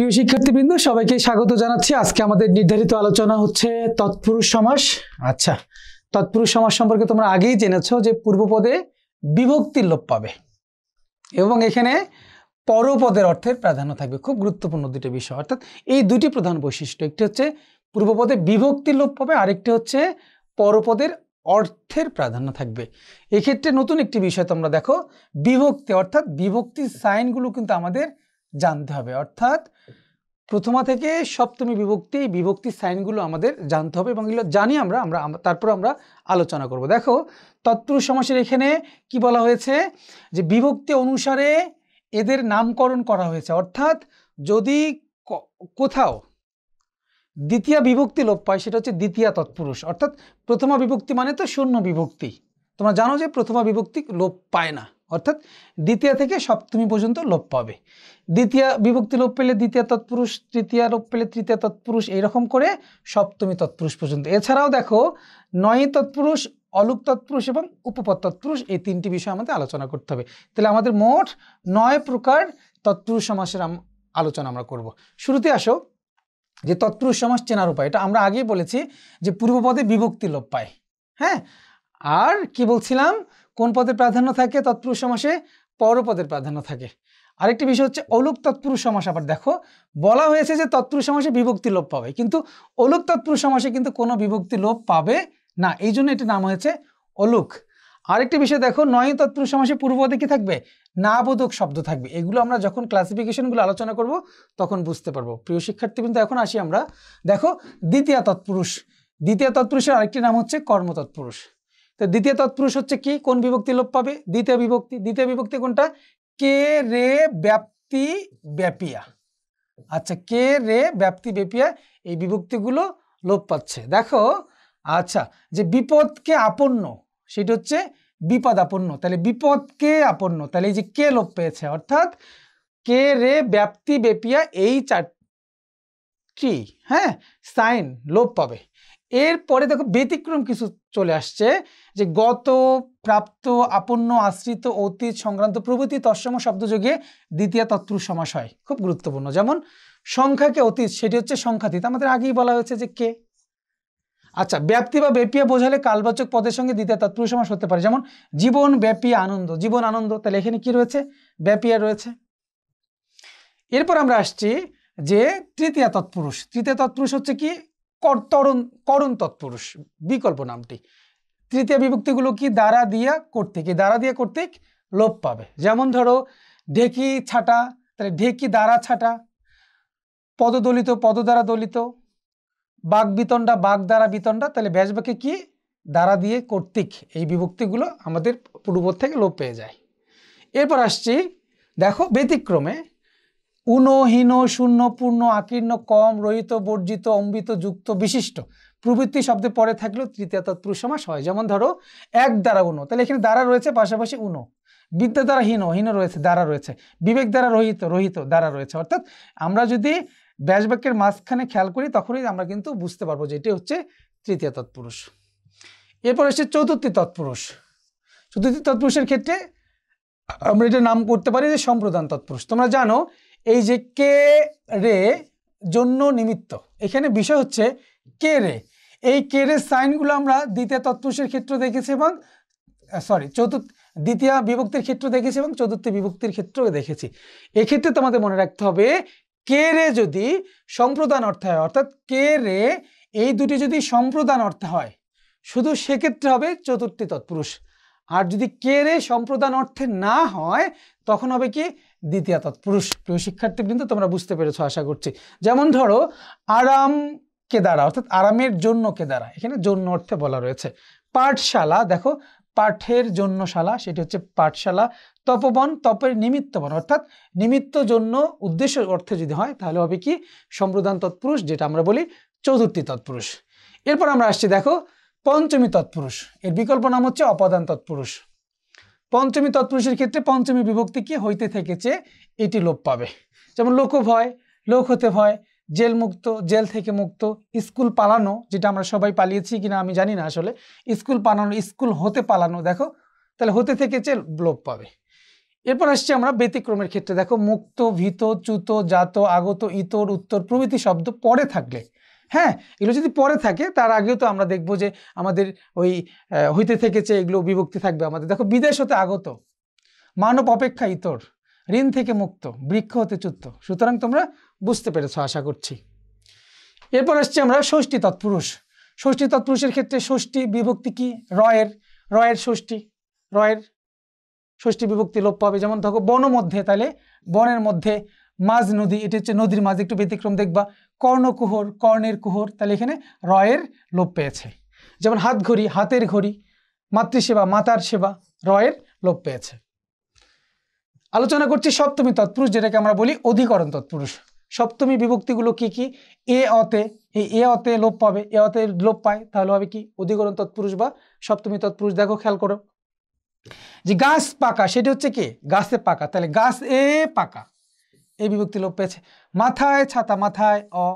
প্রিয় শিক্ষার্থীবৃন্দ সবাইকে স্বাগত জানাচ্ছি। আজকে আমাদের নির্ধারিত আলোচনা হচ্ছে তৎপুরুষ সমাস। আচ্ছা, তৎপুরুষ সমাস সম্পর্কে তোমরা আগেই জেনেছো যে পূর্বপদে বিভক্তির লোপ পাবে এবং এখানে পরপদের অর্থের প্রাধান্য থাকবে। খুব গুরুত্বপূর্ণ দুটি বিষয়, অর্থাৎ এই দুটি প্রধান বৈশিষ্ট্য। একটি হচ্ছে পূর্বপদে বিভক্তির লোপ পাবে, আরেকটি হচ্ছে পরপদের অর্থের প্রাধান্য থাকবে। এক্ষেত্রে নতুন একটি বিষয় তোমরা দেখো, বিভক্তি অর্থাৎ বিভক্তির সাইনগুলো কিন্তু আমাদের জানতে হবে, অর্থাৎ প্রথমা থেকে সপ্তমী বিভক্তি বিভক্তির সাইনগুলো আমাদের জানতে হবে এবং এগুলো জানি আমরা তারপর আমরা আলোচনা করব। দেখো তৎপুরুষ সমাসের এখানে কি বলা হয়েছে যে বিভক্তি অনুসারে এদের নামকরণ করা হয়েছে, অর্থাৎ যদি কোথাও দ্বিতীয় বিভক্তি লোপ পায় সেটা হচ্ছে দ্বিতীয় তৎপুরুষ। অর্থাৎ প্রথমা বিভক্তি মানে তো শূন্য বিভক্তি, তোমরা জানো যে প্রথমা বিভক্তি লোপ পায় না, অর্থাৎ দ্বিতীয় থেকে সপ্তমী পর্যন্ত লোপ পাবে। দ্বিতীয় বিভক্তি লোপ পেলে দ্বিতীয় তৎপুরুষ, তৃতীয় লোপ পেলে তৃতীয় তৎপুরুষ, এইরকম করে সপ্তমী তৎপুরুষ পর্যন্ত। এছাড়াও দেখো নয় তৎপুরুষ, অলুক তৎপুরুষ এবং উপপদ তৎপুরুষ, এই তিনটি বিষয় আমাদের আলোচনা করতে হবে। তাহলে আমাদের মোট 9 প্রকার তৎপুরুষ সমাসের আলোচনা আমরা করব। শুরুতে আসো যে তৎপুরুষ সমাস চেনার উপায়, এটা আমরা আগেই বলেছি যে পূর্বপদে বিভক্তি লোপ পায়। হ্যাঁ, আর কি বলছিলাম, কোন পদের প্রাধান্য থাকে তৎপুরুষ সমাসে? পরপদের প্রাধান্য থাকে। আরেকটি বিষয় হচ্ছে অলুক তৎপুরুষ সমাস। আবার দেখো বলা হয়েছে যে তৎপুরুষ সমাসে বিভক্তি লোপ পাবে, কিন্তু অলুক তৎপুরুষ সমাসে কিন্তু কোনো বিভক্তি লোপ পাবে না, এই জন্য এটির নাম হয়েছে অলুক। আরেকটি বিষয় দেখো, নয় তৎপুরুষ সমাসে পূর্বপদে কি থাকবে? না বোধক শব্দ থাকবে। এগুলো আমরা যখন ক্লাসিফিকেশনগুলো আলোচনা করব তখন বুঝতে পারবো। প্রিয় শিক্ষার্থী, কিন্তু এখন আসি আমরা, দেখো দ্বিতীয় তৎপুরুষ। দ্বিতীয় তৎপুরুষের আরেকটি নাম হচ্ছে কর্ম তৎপুরুষ। তো দ্বিতীয় তৎপুরুষ হচ্ছে কি, কোন বিভক্তি লোপ পাবে? দ্বিতীয় বিভক্তি। দ্বিতীয় বিভক্তি কোনটা? কে রে ব্যাপ্তি ব্যাপিয়া। আচ্ছা, কে রে ব্যাপ্তি ব্যাপিয়া, এই বিভক্তিগুলো লোপ পাচ্ছে। দেখো আচ্ছা, যে বিপদকে আপন্ন সেটা হচ্ছে বিপদ আপন্ন, তাহলে বিপদকে আপন্ন, তাহলে এই যে কে লোপ পেয়েছে, অর্থাৎ কে রে ব্যাপ্তি ব্যাপিয়া, এই চারটি হ্যাঁ সাইন লোপ পাবে। এরপরে দেখো ব্যতিক্রম কিছু চলে আসছে, যে গত, প্রাপ্ত, আপন্ন, আশ্রিত, অতীত, সংক্রান্ত প্রভৃতি তৎসম শব্দযোগে দ্বিতীয় তৎপুরুষ সমাস হয়। খুব গুরুত্বপূর্ণ। যেমন সংখ্যাকে অতীত, সেটি হচ্ছে সংখ্যাতীত, আমাদের আগেই বলা হয়েছে যে কে। আচ্ছা, ব্যাপ্তি বা ব্যাপিয়া বোঝালে কালবাচক পদের সঙ্গে দ্বিতীয় তৎপুরুষ সমাস হতে পারে। যেমন জীবন ব্যাপী আনন্দ, জীবন আনন্দ, তাহলে এখানে কি রয়েছে? ব্যাপিয়া রয়েছে। এরপর আমরা আসছি যে তৃতীয় তৎপুরুষ। তৃতীয় তৎপুরুষ হচ্ছে কি? করণ তৎপুরুষ, বিকল্প নামটি। তৃতীয় বিভক্তিগুলো কি? দ্বারা দিয়া কর্তৃক, এই দ্বারা দিয়া কর্তৃক লোপ পাবে। যেমন ধরো ঢেকি ছাটা, তাহলে ঢেকি দ্বারা ছাটা। পদদলিত, পদ দ্বারা দলিত। বাগ বিতণ্ডা, বাগ দ্বারা বিতণ্ডা, তাহলে ব্যাসবাক্যে কি? দ্বারা দিয়ে কর্তৃক, এই বিভক্তিগুলো আমাদের পূর্বপদ থেকে লোপ পেয়ে যায়। এরপর আসছি দেখো ব্যতিক্রমে, উন, হীন, শূন্য, পূর্ণ, আকীর্ণ, কম, রহিত, বর্জিত, অম্বিত, যুক্ত, বিশিষ্ট প্রভৃতি শব্দে পরে থাকলেও তৃতীয় তৎপুরুষ সমাস হয়। যেমন ধরো এক দ্বারা উন, তাহলে এখানে দ্বারা রয়েছে, পাশাপাশি উন। বিদ্যা দ্বারা হীন, হীন রয়েছে, দ্বারা রয়েছে। বিবেক দ্বারা রহিত, রহিত দ্বারা রয়েছে। অর্থাৎ আমরা যদি ব্যাসবাক্যের মাঝখানে খেয়াল করি তখনই আমরা কিন্তু বুঝতে পারবো যে এটি হচ্ছে তৃতীয় তৎপুরুষ। এরপর এসে চতুর্থী তৎপুরুষ। চতুর্থী তৎপুরুষের ক্ষেত্রে আমরা এটা নাম করতে পারি যে সম্প্রদান তৎপুরুষ। তোমরা জানো এই যে কে রে জন্য নিমিত্ত, এখানে বিষয় হচ্ছে কে রে। এই কে রে সাইনগুলো আমরা দ্বিতীয় তৎপুরুষের ক্ষেত্রে দেখেছি এবং দ্বিতীয় বিভক্তির ক্ষেত্রে দেখেছি এবং চতুর্থ বিভক্তির ক্ষেত্রেও দেখেছি। এক্ষেত্রে তোমাদের মনে রাখতে হবে, কে রে যদি সম্প্রদান অর্থে হয়, অর্থাৎ কে রে এই দুটি যদি সম্প্রদান অর্থে হয়, শুধু সেক্ষেত্রে হবে চতুর্থী তৎপুরুষ। আর যদি কে রে সম্প্রদান অর্থে না হয় তখন হবে কি? দ্বিতীয় তৎপুরুষ। প্রিয় শিক্ষার্থীবৃন্দ, তোমরা বুঝতে পেরেছো আশা করছি। যেমন ধরো আরাম কে দ্বারা, অর্থাৎ আরামের জন্য কে দ্বারা, এখানে জন্য অর্থে বলা রয়েছে। পাঠশালা, দেখো পাঠের জন্য শালা, সেটি হচ্ছে পাঠশালা। তপবন, তপের নিমিত্তবন, অর্থাৎ নিমিত্ত জন্য উদ্দেশ্য অর্থে যদি হয় তাহলে হবে কি? সম্প্রদান তৎপুরুষ, যেটা আমরা বলি চতুর্থী তৎপুরুষ। এরপর আমরা আসছি দেখো পঞ্চমী তৎপুরুষ, এর বিকল্প নাম হচ্ছে অপদান তৎপুরুষ। পঞ্চমী তৎপুরুষের ক্ষেত্রে পঞ্চমী বিভক্তি কি? হইতে থেকেছে, এটি লোপ পাবে। যেমন লোক ভয়, লোক হতে ভয়। জেল মুক্ত, জেল থেকে মুক্ত। স্কুল পালানো, যেটা আমরা সবাই পালিয়েছি কিনা আমি জানি না আসলে। স্কুল পালানো, স্কুল হতে পালানো, দেখো তাহলে হতে থেকেছে লোপ পাবে। এরপর আসছি আমরা ব্যতিক্রমের ক্ষেত্রে। দেখো মুক্ত, ভীত, চ্যুত, জাত, আগত, ইতর, উত্তর প্রভৃতি শব্দ পরে থাকলে, হ্যাঁ এগুলো যদি পরে থাকে তার আগেও তো আমরা দেখবো যে আমাদের ওই হইতে থেকেছে এগুলো বিভক্তি থাকবে আমাদের। দেখো বিদেশ হতে আগত, মানব অপেক্ষা ইতর, ঋণ থেকে মুক্ত, বৃক্ষ হতে চ্যুত। সুতরাং তোমরা বুঝতে পেরেছো আশা করছি। এরপর আসছি আমরা ষষ্ঠী তৎপুরুষ। ষষ্ঠী তৎপুরুষের ক্ষেত্রে ষষ্ঠী বিভক্তি কি? রয়ের ষষ্ঠী, রয়ের ষষ্ঠী বিভক্তি লোপ পাবে। যেমন দেখো বন মধ্যে, তাহলে বনের মধ্যে, মাঝ নদী, এটা হচ্ছে নদীর মাঝে, একটু ব্যতিক্রম দেখবা। কর্ণকুহর, কর্ণের কুহর, তাহলে এখানে রয়ের লোপ পেয়েছে। যেমন হাত ঘড়ি, হাতের ঘড়ি, মাতৃসেবা, মাতার সেবা, রয়ের লোপ পেয়েছে। আলোচনা করছি সপ্তমী তৎপুরুষ, যেটাকে আমরা বলি অধিকরণ তৎপুরুষ। সপ্তমী বিভক্তিগুলো কি কি? এ অতে, এই এ অতে লোপ পাবে, এ অতে লোপ পায়, তাহলে হবে কি? অধিকরণ তৎপুরুষ বা সপ্তমী তৎপুরুষ। দেখো খেয়াল করো যে গাছ পাকা, সেটা হচ্ছে কি? গাছে পাকা, তাহলে গাছ এ পাকা, এই বিভক্তি লোপ পেয়েছে। মাথায় ছাতা, মাথায় অ।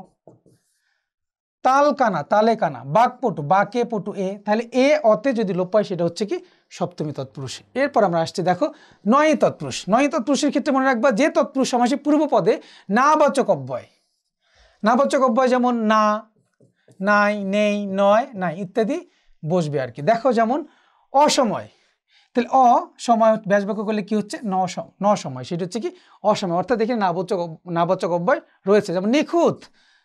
তাল কানা, তালে কানা। বাকপটু, বাকে পটু এ, তাহলে এ অতে যদি লোপ পায় সেটা হচ্ছে কি? সপ্তমী তৎপুরুষ। এরপর আমরা আসছি দেখো নয়ী তৎপুরুষ। নয়ী তৎপুরুষের ক্ষেত্রে মনে রাখবা যে তৎপুরুষ সমাসে পূর্ব পদে নাবাচক অব্যয়, নাবাচক অব্যয় যেমন না, নাই, নেই, নয়, নাই ইত্যাদি বসবে আর কি। দেখো যেমন অসময়, তাহলে অসময় ব্যাসবাক্য করলে কি হচ্ছে? ন সময়, সেটা হচ্ছে কি? অসময়, অর্থাৎ এখানে নাবাচক অব্যয় রয়েছে। যেমন নিখুঁত,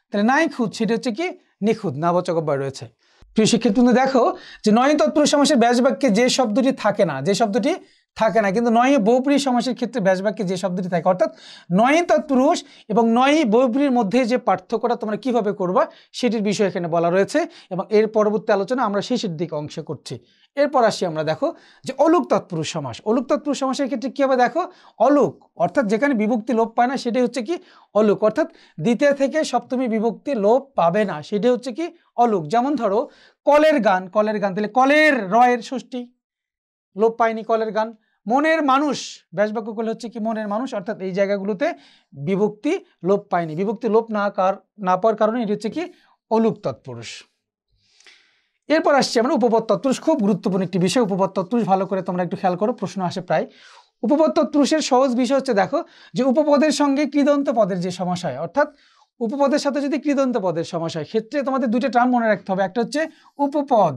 তাহলে নাই খুঁত, সেটা হচ্ছে কি? নিখুঁত, নাবাচক অব্যয় রয়েছে। প্রিয় শিক্ষার্থী দেখো যে নয় তৎপুরুষ সমাসের ব্যাসবাক্যে যে শব্দটি থাকে না, যে শব্দটি থাকে না, কিন্তু নয় বহুব্রী সমাসের ক্ষেত্রে ব্যাসবাক্যে যে শব্দটি থাকে, অর্থাৎ নয় তৎপুরুষ এবং নয় বহুব্রীর মধ্যে যে পার্থক্যটা তোমরা কিভাবে করবা সেটির বিষয় এখানে বলা রয়েছে, এবং এর পরবর্তী আলোচনা আমরা শেষের দিকে অংশে করছি। এরপর আসি আমরা দেখো যে অলুক তৎপুরুষ সমাস। অলুক তৎপুরুষ সমাসের ক্ষেত্রে কি হবে? দেখো অলুক অর্থাৎ যেখানে বিভক্তি লোপ পায় না সেটাই হচ্ছে কি? অলুক, অর্থাৎ দ্বিতীয় থেকে সপ্তমী বিভক্তি লোপ পাবে না, সেটাই হচ্ছে কি? অলুক। যেমন ধরো কলের গান, কলের গান, তাহলে কলের রয়ের ষষ্ঠী লোপ পায়নি, কলের গান। মনের মানুষ ব্যাসবাক্য করলে হচ্ছে কি? মনের মানুষ, অর্থাৎ এই জায়গাগুলোতে বিভক্তি লোপ পায়নি, বিভক্তি লোপ না পাওয়ার কারণে এটি হচ্ছে কি? অলুক তৎপুরুষ। এরপর আসছে আমরা উপপদ তৎপুরুষ। খুব গুরুত্বপূর্ণ একটি বিষয় উপপদ তৎপুরুষ, ভালো করে তোমরা একটু খেয়াল করো, প্রশ্ন আসে প্রায়। উপপদ তৎপুরুষের সহজ বিষয় হচ্ছে দেখো যে উপপদের সঙ্গে কৃদন্ত পদের যে সমাস হয়, অর্থাৎ উপপদের সাথে যদি কৃদন্ত পদের সমাস হয়, ক্ষেত্রে তোমাদের দুইটা টার্ম মনে রাখতে হবে। একটা হচ্ছে উপপদ,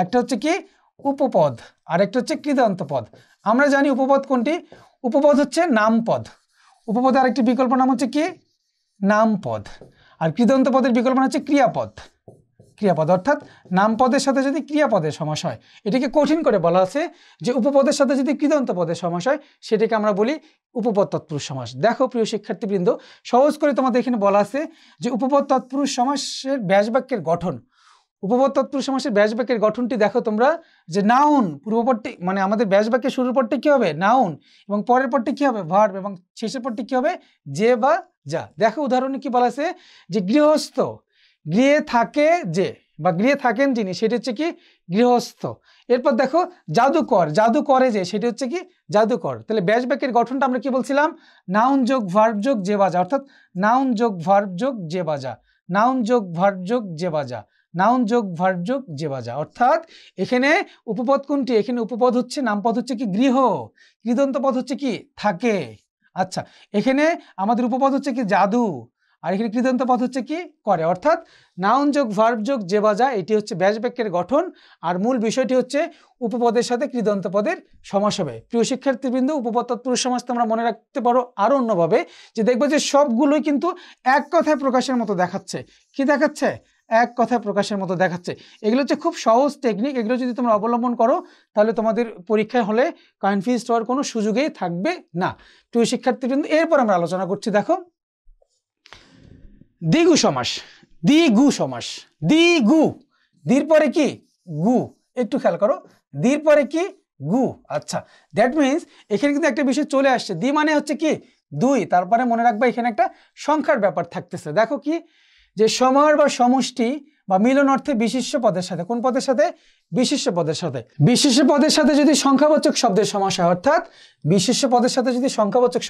একটা হচ্ছে কি? উপপদ, আর একটা হচ্ছে কৃদন্ত পদ। আমরা জানি উপপদ কোনটি? উপপদ হচ্ছে নামপদ। উপপদের আরেকটি বিকল্প নাম হচ্ছে কি? নামপদ। আর কৃদন্ত পদের বিকল্প হচ্ছে ক্রিয়াপদ। ক্রিয়াপদ অর্থাৎ নামপদের সাথে যদি ক্রিয়াপদের সমাস হয়, এটাকে কঠিন করে বলা আছে যে উপপদের সাথে যদি কৃদন্ত পদের সমাস হয় সেটাকে আমরা বলি উপপদ তৎপুরুষ সমাস। দেখো প্রিয় শিক্ষার্থীবৃন্দ, সহজ করে তোমাদের এখানে বলা আছে যে উপপদ তৎপুরুষ সমাসের ব্যাসবাক্যের গঠন। উপপদ তৎপুরুষ সমাসের ব্যাসবাক্যের গঠনটি দেখো তোমরা যে নাউন, পূর্বপদটি মানে আমাদের ব্যাসবাক্যের শুরুর পদটি কি হবে? নাউন, এবং পরের পদটি কি হবে? ভার্ব, এবং শেষের পদটি কি হবে? যে বা যা। দেখো উদাহরণে কি বলা আছে যে গৃহস্থ, গৃহে থাকে যে বা গৃহে থাকেন যিনি, সেটা হচ্ছে কি? গৃহস্থ। এরপর দেখো জাদুকর, জাদু করে যে, সেটা হচ্ছে কি? জাদুকর। তাহলে ব্যাসবাক্যের গঠনটা আমরা কি বলছিলাম? নাউন যোগ ভার্ব যোগ যে বা যা, অর্থাৎ নাউন যোগ ভার্ব যোগ যে বা যা, নাউন যোগ ভার্ব যোগ যে বা যা, নাউন যোগ ভার্ব যোগ যে বা যা। অর্থাৎ এখানে উপপদ কোনটি? এখানে উপপদ হচ্ছে নামপদ হচ্ছে কি? গৃহ, কৃদন্ত পদ হচ্ছে কি? থাকে। আচ্ছা, এখানে আমাদের উপপদ হচ্ছে কি? জাদু, আর এখানে কৃদন্ত পদ হচ্ছে কি? করে। অর্থাৎ নাউন যোগ ভার্ব যোগ যে বা যা, এটি হচ্ছে ব্যাসবাক্যের গঠন, আর মূল বিষয়টি হচ্ছে উপপদের সাথে কৃদন্ত পদের সমাস হবে। প্রিয় শিক্ষার্থীবৃন্দ, উপপদ তৎপুরুষ সমাস তোমরা মনে রাখতে পারো আরো অন্যভাবে, যে দেখবে যে সবগুলোই কিন্তু এক কথায় প্রকাশের মতো দেখাচ্ছে। কি দেখাচ্ছে? এক কথায় প্রকাশের মতো দেখাচ্ছে। এগুলো হচ্ছে খুব সহজ টেকনিক, এগুলো যদি তোমরা অবলম্বন করো তাহলে তোমাদের পরীক্ষায় হলে কনফিউজ হওয়ার কোনো সুযোগই থাকবে না। প্রিয় শিক্ষার্থীবৃন্দ, এরপর আমরা আলোচনা করছি দেখো দ্বিগু সমাস। দ্বিগু সমাস, দ্বিগু, দ্বির পরে কি? গু। একটু খেয়াল করো, দ্বির পরে কি? গু। আচ্ছা, দ্যাট মিনস এখানে কিন্তু একটা বিষয় চলে আসছে। দ্বি মানে হচ্ছে কি? দুই, তারপরে মনে রাখবা এখানে একটা সংখ্যার ব্যাপার থাকতেছে। দেখো কি? যে সমার বা সমষ্টি বা মিলন অর্থে বিশেষ্য পদের সাথে, কোন পদের সাথে? বিশেষ্য পদের সাথে। বিশেষ্য পদের সাথে যদি সংখ্যাবাচক শব্দের সমাস হয়, অর্থাৎ বিশেষ্য পদের সাথে যদি সংখ্যাবাচক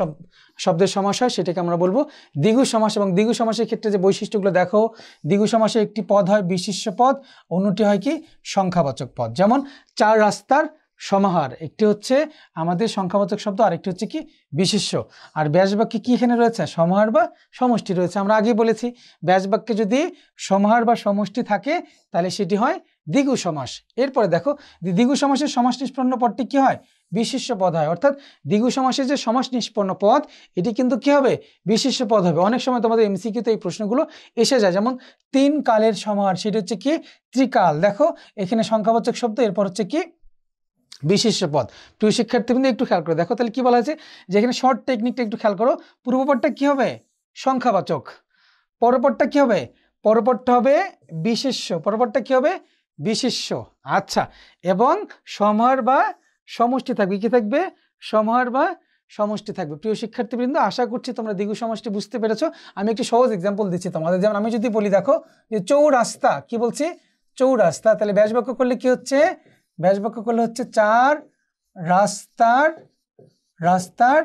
শব্দের সমাস হয়, সেটাকে আমরা বলবো দ্বিগু সমাস। এবং দ্বিগু সমাসের ক্ষেত্রে যে বৈশিষ্ট্যগুলো দেখো, দ্বিগু সমাসে একটি পদ হয় বিশেষ্য পদ, অন্যটি হয় কি? সংখ্যাবাচক পদ। যেমন চার রাস্তার সমাহার, একটি হচ্ছে আমাদের সংখ্যাবাচক শব্দ, আরেকটি হচ্ছে কি বিশেষ্য। আর ব্যাস বাক্যে কি এখানে রয়েছে? সমাহার বা সমষ্টি রয়েছে। আমরা আগে বলেছি ব্যাস বাক্যে যদি সমাহার বা সমষ্টি থাকে তাহলে সেটি হয় দ্বিগু সমাস। এরপরে দেখো দ্বিগু সমাসের সমাস নিষ্পন্ন পদটি কি হয়? বিশেষ্য পদ হয়। অর্থাৎ দ্বিগু সমাসের যে সমাস নিষ্পন্ন পদ এটি কিন্তু কি হবে? বিশেষ্য পদ হবে। অনেক সময় তোমাদের এমসিকিউতে এই প্রশ্নগুলো এসে যায়, যেমন 3 কালের সমাহার, সেটি হচ্ছে কি ত্রিকাল। দেখো এখানে সংখ্যাবাচক শব্দ, এরপর হচ্ছে কি বিশেষ্য পদ। প্রিয় শিক্ষার্থীবৃন্দ একটু খেয়াল করো, দেখো তাহলে কি বলা হয়েছে যে এখানে শর্ট টেকনিকটা একটু খেয়াল করো। পূর্বপদটা কি হবে? সংখ্যাবাচক। পরপদটা কি হবে? পরপদটা হবে বিশেষ্য। পরপদটা কি হবে? বিশেষ্য। আচ্ছা, এবং সমাহার বা সমষ্টি থাকবে। কি থাকবে? সমাহার বা সমষ্টি থাকবে। প্রিয় শিক্ষার্থীবৃন্দ আশা করছি তোমরা দ্বিগু সমষ্টি বুঝতে পেরেছো। আমি একটি সহজ এক্সাম্পল দিচ্ছি তোমাদের। যেমন আমি যদি বলি দেখো যে চৌরাস্তা, কি বলছি? চৌরাস্তা। তাহলে ব্যাস বাক্য করলে কি হচ্ছে? ব্যাস বাক্য করলে হচ্ছে 4 রাস্তার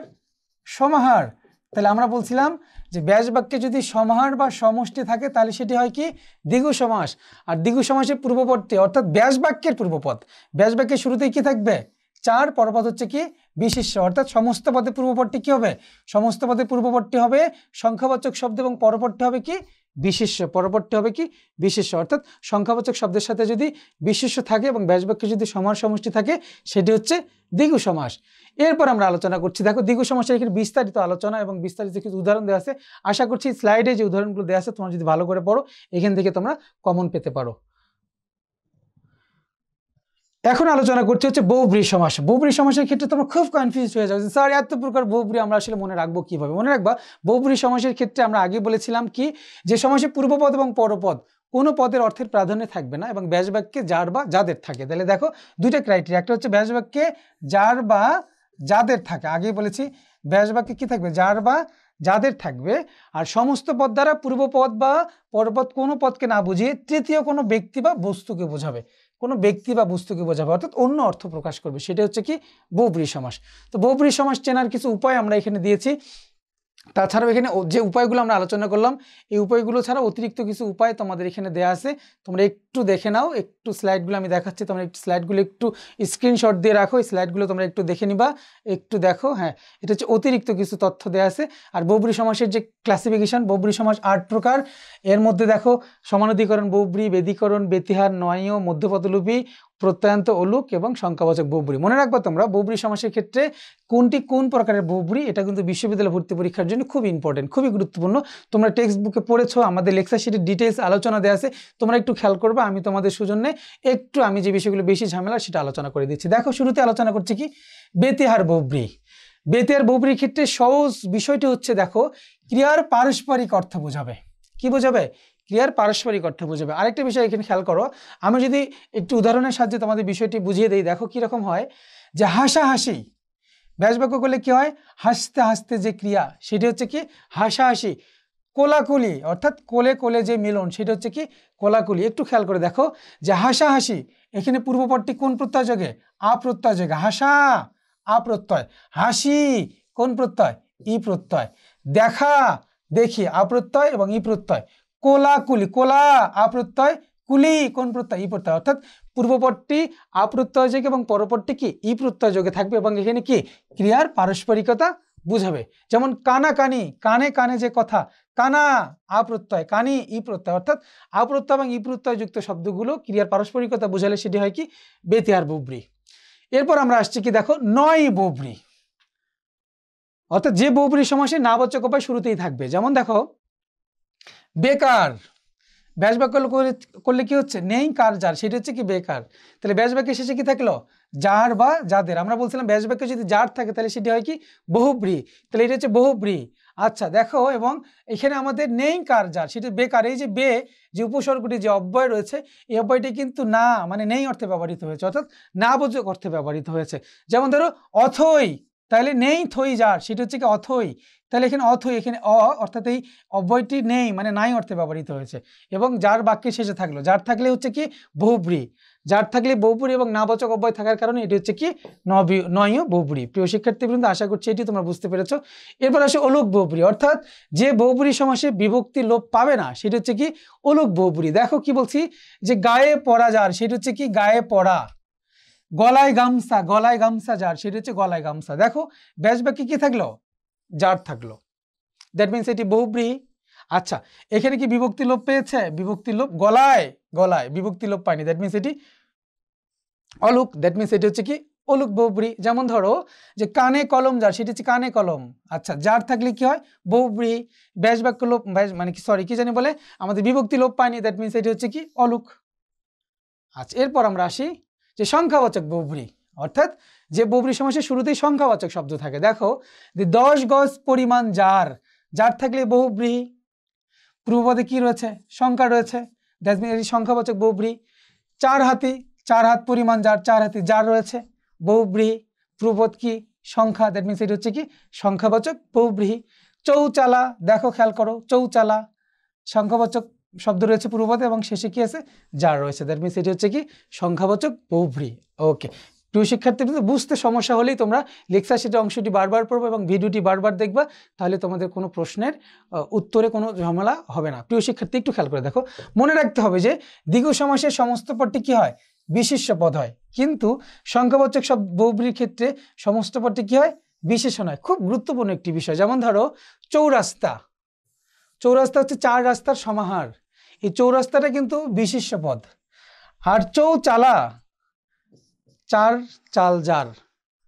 সমাহার। তাহলে আমরা বলছিলাম যে ব্যাস বাক্যে যদি সমাহার বা সমষ্টি থাকে তাহলে সেটি হয় কি? দ্বিগু সমাস। আর দ্বিগু সমাসের পূর্বপদটি অর্থাৎ ব্যাস বাক্যের পূর্বপদ, ব্যাস বাক্যের শুরুতেই কি থাকবে? 4, পরপদ হচ্ছে কি বিশেষ্য। অর্থাৎ সমস্ত পদের পূর্বপদটি কি হবে? সমস্ত পদের পূর্বপদটি হবে সংখ্যাবাচক শব্দ এবং পরপদটি হবে কি? বিশেষ্য। পরপদটি হবে কি? বিশেষ্য। অর্থাৎ সংখ্যাবাচক শব্দের সাথে যদি বিশেষ্য থাকে এবং ব্যাস বাক্যে যদি সমাহার সমষ্টি থাকে সেটি হচ্ছে দ্বিগু সমাস। এরপর আমরা আলোচনা করছি, দেখো দ্বিগু সমাসের এখানে বিস্তারিত আলোচনা এবং বিস্তারিত কিছু উদাহরণ দেওয়া আছে। আশা করছি স্লাইডে যে উদাহরণগুলো দেওয়া আছে তোমরা যদি ভালো করে পড়ো এখান থেকে তোমরা কমন পেতে পারো। এখন আলোচনা করতে হচ্ছে বহুব্রী সমাস। বহুব্রী সমাসের ক্ষেত্রে তোমরা খুব কনফিউজ হয়ে যাও যে স্যার এত প্রকার বহুব্রী আমরা আসলে মনে রাখবো কিভাবে? মনে রাখবা বহুব্রী সমাসের ক্ষেত্রে আমরা আগে বলেছিলাম কি যে সমাসে পূর্বপদ এবং পরপদ কোনো পদের অর্থের প্রাধান্য থাকবে না এবং ব্যাস বাক্যে যার বা যাদের থাকে। তাহলে দেখো দুইটা ক্রাইটেরিয়া, একটা হচ্ছে ব্যাস বাক্যে যার বা যাদের থাকে, আগেই বলেছি ব্যাস বাক্যে কি থাকবে? যার বা যাদের থাকবে। আর সমস্ত পদ দ্বারা পূর্বপদ বা পরপদ কোনো পদকে না বুঝিয়ে তৃতীয় কোনো ব্যক্তি বা বস্তুকে বোঝাবে, কোনো ব্যক্তি বা বস্তুকে বোঝাবে, অর্থাৎ অন্য অর্থ প্রকাশ করবে, সেটা হচ্ছে কি বহুব্রী সমাস। তো বহুব্রী সমাস চেনার কিছু উপায় আমরা এখানে দিয়েছি। তাছাড়াও এখানে যে উপায়গুলো আমরা আলোচনা করলাম এই উপায়গুলো ছাড়া অতিরিক্ত কিছু উপায় তোমাদের এখানে দেওয়া আছে, তোমরা একটু দেখে নাও। একটু স্লাইডগুলো আমি দেখাচ্ছি, তোমরা একটু স্লাইডগুলো একটু স্ক্রিনশট দিয়ে রাখো, এই স্লাইডগুলো তোমরা একটু দেখে নিবা, একটু দেখো। হ্যাঁ, এটা হচ্ছে অতিরিক্ত কিছু তথ্য দেওয়া আছে। আর বহুব্রী সমাসের যে ক্লাসিফিকেশন, বহুব্রী সমাস 8 প্রকার। এর মধ্যে দেখো সমানাধিকরণ বহুব্রী, বেদীকরণ, ব্যতিহার, নয়ীয়, মধ্যপদলোপী, প্রত্যয়ান্ত, অলুক এবং সংখ্যাবাচক বহুব্রী। মনে রাখবা তোমরা বহুব্রী সমাসের ক্ষেত্রে কোনটি কোন প্রকারের বহুব্রী এটা কিন্তু বিশ্ববিদ্যালয় ভর্তি পরীক্ষার জন্য খুব ইম্পর্টেন্ট, খুবই গুরুত্বপূর্ণ। তোমরা টেক্সট বুকে পড়েছো, আমাদের লেকচার শিটের ডিটেলস আলোচনা দেওয়া আছে, তোমরা একটু খেয়াল করবে। আমি তোমাদের সুজন্যে একটু আমি যে বিষয়গুলো বেশি ঝামেলা সেটা আলোচনা করে দিচ্ছি। দেখো শুরুতে আলোচনা করছি কি ব্যতিহার বহুব্রী। ব্যতিহার বহুব্রীর ক্ষেত্রে সহজ বিষয়টি হচ্ছে দেখো ক্রিয়ার পারস্পরিক অর্থ বোঝাবে। কি বোঝাবে? ক্রিয়ার পারস্পরিক অর্থ বোঝাবে। আরেকটা বিষয় এখানে খেয়াল করো, আমি যদি একটু উদাহরণের সাহায্যে তোমাদের বিষয়টি বুঝিয়ে দিই, দেখো কিরকম হয় যে হাসাহাসি, ব্যাস বাক্য করলে কি হয়? হাসতে হাসতে যে ক্রিয়া সেটি হচ্ছে কি হাসাহাসি। কোলাকুলি অর্থাৎ কোলে কোলে যে মিলন সেটা হচ্ছে কি কোলাকুলি। একটু খেয়াল করে দেখো যে হাসাহাসি এখানে পূর্বপদটি কোন প্রত্যয় যোগে? আ প্রত্যয় যোগে। হাসা আ প্রত্যয়, হাসি কোন প্রত্যয়? ই প্রত্যয়, দেখা দেখি আ প্রত্যয় এবং ই প্রত্যয়, কোলাকুলি কোলা আ প্রত্যয়, কুলি কোন প্রত্যয়? ই প্রত্যয়। অর্থাৎ পূর্বপদটি আ প্রত্যয় যোগে এবং পরপদটি কি ই প্রত্যয় যোগে থাকবে এবং এখানে কি ক্রিয়ার পারস্পরিকতা বুঝাবে। যেমন কানা কানি, কানে কানে যে কথা, কানা আ প্রত্যয়, কানি ই প্রত্যয়। অর্থাৎ আ প্রত্যয় এবং ই প্রত্যয় যুক্ত শব্দগুলো ক্রিয়ার পারস্পরিকতা বুঝালে সেটি হয় কি ব্যতিহার বহুব্রী। এরপর আমরা আসছি কি দেখো নয় বহুব্রী, অর্থাৎ যে বহুব্রী সমাসে নাবাচক উপায় শুরুতেই থাকবে। যেমন দেখো বেকার, ব্যাস বাক্য করলে কি হচ্ছে? নেই কার যার, সেটা হচ্ছে কি বেকার। তাহলে ব্যাস বাক্যের শেষে কি থাকলো? যার বা যাদের। আমরা বলছিলাম ব্যাস বাক্যে যদি যার থাকে তাহলে সেটি হয় কি বহুব্রী। তাহলে এটা হচ্ছে বহুব্রী। আচ্ছা দেখো, এবং এখানে আমাদের নেই কার যার, সেটা বেকার। এই যে বে যে উপসর্গটি যে অব্যয় রয়েছে এই অব্যয়টি কিন্তু না মানে নেই অর্থে ব্যবহৃত হয়েছে, অর্থাৎ না বোঝক অর্থে ব্যবহৃত হয়েছে। যেমন ধরো অথই, তাহলে নেই থই যার, সেটা হচ্ছে কি অথই। তাহলে এখানে অথই, এখানে অর্থাৎ এই অব্যয়টি নেই মানে নাই অর্থে ব্যবহৃত হয়েছে এবং যার বাক্যের শেষে থাকলো। যার থাকলে হচ্ছে কি বহুব্রী, যার থাকলে বহুব্রী এবং নাবাচক অব্যয় থাকার কারণে এটি হচ্ছে কি নয়ীয় বহুব্রী। প্রিয় শিক্ষার্থীবৃন্দ আশা করছি এটি তোমরা বুঝতে পেরেছো। এরপর আসে অলুক বহুব্রী, অর্থাৎ যে বহুব্রী সমাসে বিভক্তি লোপ পাবে না সেটি হচ্ছে কি অলুক বহুব্রী। দেখো কি বলছি যে গায়ে পড়া যার, সেটি হচ্ছে কি গায়ে পড়া। গলায় গামছা যার, সেটা হচ্ছে গলায় গামছা। দেখো ব্যাস বাক্যে কি থাকলো? যার থাকলো। দ্যাট মিনস এটি বহুব্রীহি। আচ্ছা, এখানে কি বিভক্তি লোপ পেয়েছে? বিভক্তি লোপ গলায় বিভক্তি লোপ পায়নি, দ্যাট মিনস এটি অলুক, দ্যাট মিনস এটি হচ্ছে কি অলুক বহুব্রীহি। যেমন ধরো যে কানে কলম যার, সেটি হচ্ছে কানে কলম। আচ্ছা, যার থাকলে কি হয়? বহুব্রীহি। ব্যাস বাক্য লোপ, মানে কি জানি বলে আমাদের বিভক্তি লোপ পায়নি, দ্যাট মিনস এটি হচ্ছে কি অলুক। আচ্ছা, এরপর আমরা আসি যে সংখ্যাবাচক বহুব্রীহি, অর্থাৎ যে বহুব্রীহি সমাসের শুরুতেই সংখ্যাবাচক শব্দ থাকে। দেখো যে 10 গজ পরিমাণ যার থাকলে বহুব্রীহি। পূর্বপদে কি রয়েছে? সংখ্যা রয়েছে, দ্যাট মিনস এটি সংখ্যাবাচক বহুব্রীহি। 4 হাত পরিমাণ যার হাতি যার রয়েছে, বহুব্রীহি। পূর্বপদ কি? সংখ্যা, দ্যাট মিনস এটি হচ্ছে কি সংখ্যাবাচক বহুব্রীহি। চৌচালা, দেখো খেয়াল করো, চৌচালা সংখ্যাবাচক শব্দ রয়েছে পূর্বপদে এবং শেষে কি আছে? যার রয়েছে, দ্যাট মিনস এটি হচ্ছে কি সংখ্যাবাচক বহুব্রীহি। ওকে, প্রিয় শিক্ষার্থীদের বুঝতে সমস্যা হলেই তোমরা লেকচার শিটের অংশটি বারবার পড়বে এবং ভিডিওটি বারবার দেখবা, তাহলে তোমাদের কোনো প্রশ্নের উত্তরে কোনো ঝামেলা হবে না। প্রিয় শিক্ষার্থী একটু খেয়াল করে দেখো, মনে রাখতে হবে যে দ্বিগু সমাসের সমস্ত পদটি কি হয়? বিশেষ্য পদ হয়, কিন্তু সংখ্যাবাচক সব বহুব্রীহির ক্ষেত্রে সমস্ত পদটি কি হয়? বিশেষণ হয়। খুব গুরুত্বপূর্ণ একটি বিষয়। যেমন ধরো চৌরাস্তা হচ্ছে 4 রাস্তার সমাহার, এই চৌরাস্তাটা কিন্তু বিশেষ্য পদ। আর চৌচালা, 4 চাল যার,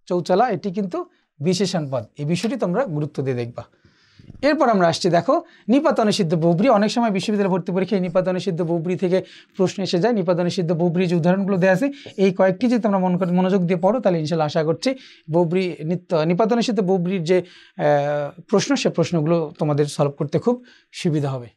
চৌচালা এটি কিন্তু বিশেষণ পদ। এই বিষয়টি তোমরা গুরুত্ব দিয়ে দেখবা। এরপর আমরা আসছি, দেখো নিপাত অনিষিদ্ধ বহুব্রীহি। অনেক সময় বিশ্ববিদ্যালয় ভর্তি পরীক্ষায় নিপাত অনিষিদ্ধ বহুব্রীহি থেকে প্রশ্ন এসে যায়। নিপাত অনিষিদ্ধ বহুব্রীহি যে উদাহরণগুলো দেওয়া আছে, এই কয়েকটি যদি তোমরা মনোযোগ দিয়ে পড়ো, তাহলে ইনশাআল্লাহ আশা করছি নিপাত অনিষিদ্ধ বহুব্রীহির যে প্রশ্ন, সে প্রশ্নগুলো তোমাদের সলভ করতে খুব সুবিধা হবে।